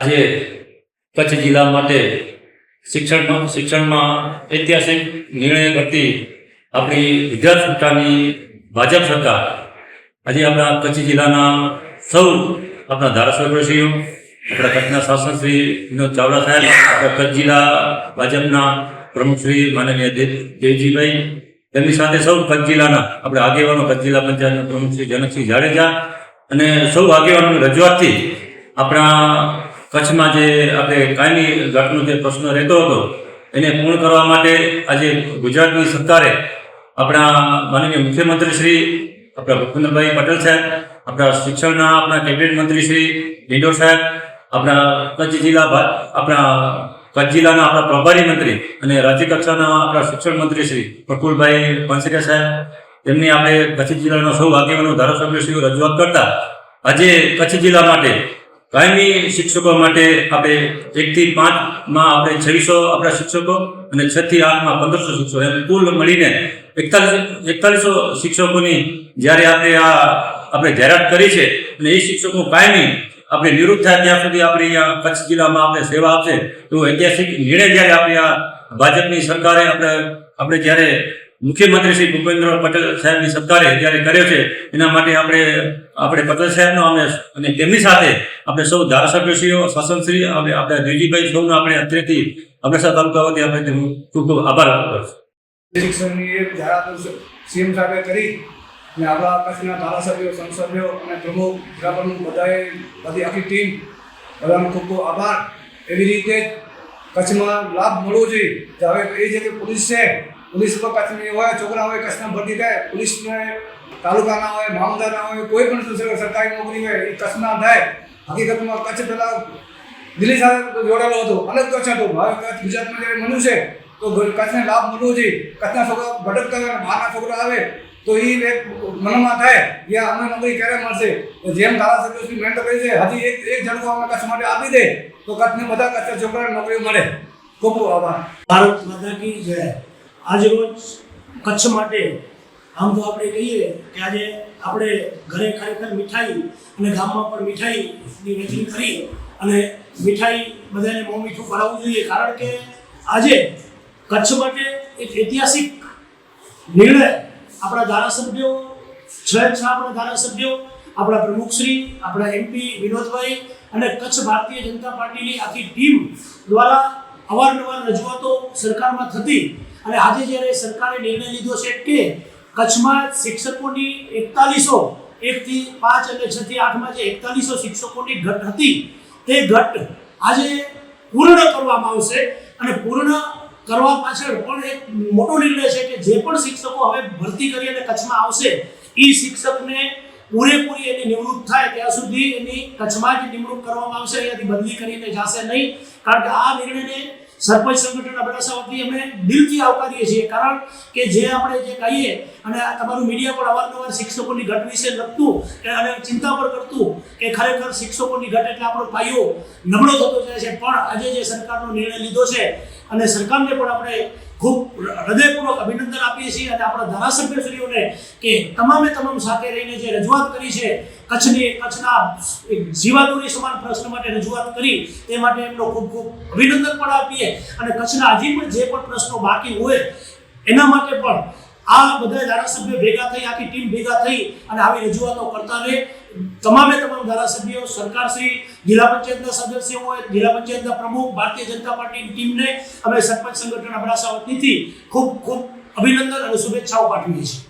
આજે કચ્છ જિલ્લા માટે શિક્ષણમાં ઐતિહાસિક નિર્ણય કરતી આપણી ગુજરાત સરકારની ભાજપ સરકાર આજે આપણા કચ્છ જિલ્લાના સૌ આપણા ધારાસભ્યશ્રીઓ, આપણા કચ્છના શાસનશ્રી વિનોદ ચાવડા સાહેબ, આપણા કચ્છ જિલ્લા ભાજપના પ્રમુખશ્રી માનનીય દેવજીભાઈ, તેમની સાથે સૌ કચ્છ જિલ્લાના આપણે આગેવાનો, કચ્છ જિલ્લા પંચાયતના પ્રમુખશ્રી જનકસિંહ જાડેજા અને સૌ આગેવાનોની રજૂઆતથી આપણા કચ્છમાં જે આપણે કાયમી ઘાટનો જે પ્રશ્ન રહેતો હતો એને પૂર્ણ કરવા માટે આજે ગુજરાતની સરકારે આપણા માનનીય મુખ્યમંત્રી શ્રી આપણા ભૂપેન્દ્રભાઈ પટેલ સાહેબ, આપણા શિક્ષણના આપણા કેબિનેટ મંત્રી શ્રી ડિંડોર સાહેબ, આપણા કચ્છ જિલ્લાના આપણા પ્રભારી મંત્રી અને રાજ્ય કક્ષાના આપણા શિક્ષણ મંત્રી શ્રી પ્રફુલભાઈ પંસરિયા સાહેબ, તેમની આપણે કચ્છ જિલ્લાના સૌ આગેવાનો ધારાસભ્યશ્રીઓ રજૂઆત કરતા આજે કચ્છ જિલ્લા માટે કાયમી શિક્ષકો માટે આપણે 1 થી 5માં આપણે 2600 આપણા શિક્ષકો અને 6 થી 8માં 1500 શિક્ષકો એમ કુલ મળીને 4100 શિક્ષકોની જ્યારે આપણે જાહેરાત કરી છે અને એ શિક્ષકો કાયમી આપણે નિવૃત્ત થાય ત્યાં સુધી આપણે અહીંયા કચ્છ જિલ્લામાં આપણે સેવા આપશે તો ઐતિહાસિક નિર્ણય જ્યારે આપણે આ ભાજપની સરકારે આપણે જ્યારે મુખ્યમંત્રી શ્રી ભૂપેન્દ્ર પટેલ સાહેબની સરકારે જ્યારે કર્યો છે એના માટે આપણે પટેલ સાહેબનો અને તેમની સાથે આપણે સૌ ધારાસભ્યશ્રીઓ, શાસનશ્રી, આપણે દેવજીભાઈ સૌનો આપણે અત્રેથી અબડાસા તાલુકા વતી આપણે તેમનો ખૂબ ખૂબ આભાર કરશું. શિક્ષણની એક જાહેરાત સીએમ સાહેબે કરી અને આપણા કચ્છના ધારાસભ્યો, સંસદીઓ અને પ્રમુખ, જિલ્લા પ્રમુખ બધી આખી ટીમ બધાનો ખૂબ ખૂબ આભાર. એવી રીતે કચ્છમાં લાભ મળવો જોઈએ. હવે એ જે પોલીસ છે, પોલીસ તો કચ્છની હોય, છોકરા હોય કચ્છના ભરતી થાય, પોલીસને તાલુકાના હોય, મામલતદારના હોય, કોઈ પણ સરકારી નોકરી હોય એ કચ્છના થાય. હકીકતમાં કચ્છ પહેલાં દિલ્હી સાથે જોડાયેલો હતો, અલગ કચ્છ હતો. હવે કચ્છ ગુજરાતમાં જ્યારે મળ્યું છે તો કચ્છને લાભ મળવો જોઈએ. કચ્છના છોકરા ભટકતા હોય અને બહારના છોકરા આવે તો એ એક મનમાં થાય કે અમને નોકરી ક્યારે મળશે. જેમ ધારાસભ્યોની મહેનત કરી છે, હજી એક ઝડકો અમે કચ્છ માટે આપી દે તો કચ્છને બધા કચ્છના છોકરાને નોકરીઓ મળે. ખૂબ ખૂબ આભાર. ભારત માતા કી જય. આજે રોજ કચ્છ માટે આમ તો આપણે કહીએ કે આજે આપણે ઘરે ખરેખર મીઠાઈ અને ગામમાં પણ મીઠાઈની વહેંચણી કરી અને મીઠાઈ બધાને મોં મીઠું કરાવવું જોઈએ. કારણ કે આજે કચ્છ માટે એક ઐતિહાસિક નિર્ણય આપણા ધારાસભ્યો, 6 આપણા ધારાસભ્યો, આપણા પ્રમુખશ્રી, આપણા એમપી વિનોદભાઈ અને કચ્છ ભારતીય જનતા પાર્ટીની આખી ટીમ દ્વારા અવારનવાર રજૂઆતો સરકારમાં થતી અને આજે જ્યારે સરકારે નિર્ણય લીધો છે કે કચ્છમાં શિક્ષકોની 4100 1 થી 5 અને 6 થી 8માં જે 4100 શિક્ષકોની ઘટ હતી તે ઘટ આજે પૂર્ણ કરવામાં આવશે. અને પૂર્ણ કરવા પાછળ પણ એક મોટો નિર્ણય છે કે જે પણ શિક્ષકો હવે ભરતી કરી અને કચ્છમાં આવશે એ શિક્ષકને પૂરેપૂરી એની નિમણૂક થાય ત્યાં સુધી એની કચ્છમાં જ નિમણૂક કરવામાં આવશે, અહીંયાથી બદલી કરીને જશે નહીં. કારણ કે આ નિર્ણયને સરપંચ સંગઠન અબડાસા વતી અમે દિલથી આવકારીએ છીએ. કારણ કે જે આપણે જે કહીએ અને તમારું મીડિયા પણ અવારનવાર શિક્ષકોની ઘટ વિશે લખતું અને ચિંતા પણ કરતું કે ખરેખર શિક્ષકોની ઘટ એટલે આપણો પાયો નબળો થતો જાય છે. પણ આજે જે સરકારનો નિર્ણય લીધો છે અને સરકારને પણ આપણે ખૂબ હૃદયપૂર્વક અભિનંદન આપીએ છીએ અને આપણા ધારાસભ્યશ્રીઓને કે તમામે તમામ સાથે રહીને જે રજૂઆત કરી છે કચ્છના જીવાદોરી સમાન પ્રશ્ન માટે રજૂઆત કરી તે માટે એમનો ખૂબ ખૂબ અભિનંદન પણ આપીએ અને કચ્છના હજી પણ જે પણ પ્રશ્નો બાકી હોય એના માટે પણ આ બધા ધારાસભ્યો ભેગા થઈ, આખી ટીમ ભેગા થઈ અને આવી રજૂઆતો કરતા રહે. તમામ ધારાસભ્યો, સરકારશ્રી, જિલ્લા પંચાયતના સદસ્યો હોય, જિલ્લા પંચાયતના પ્રમુખ, ભારતીય જનતા પાર્ટીની ટીમને અમે સરપંચ સંગઠન અબડાસા વતીથી ખૂબ ખૂબ અભિનંદન અને શુભેચ્છાઓ પાઠવીએ છીએ.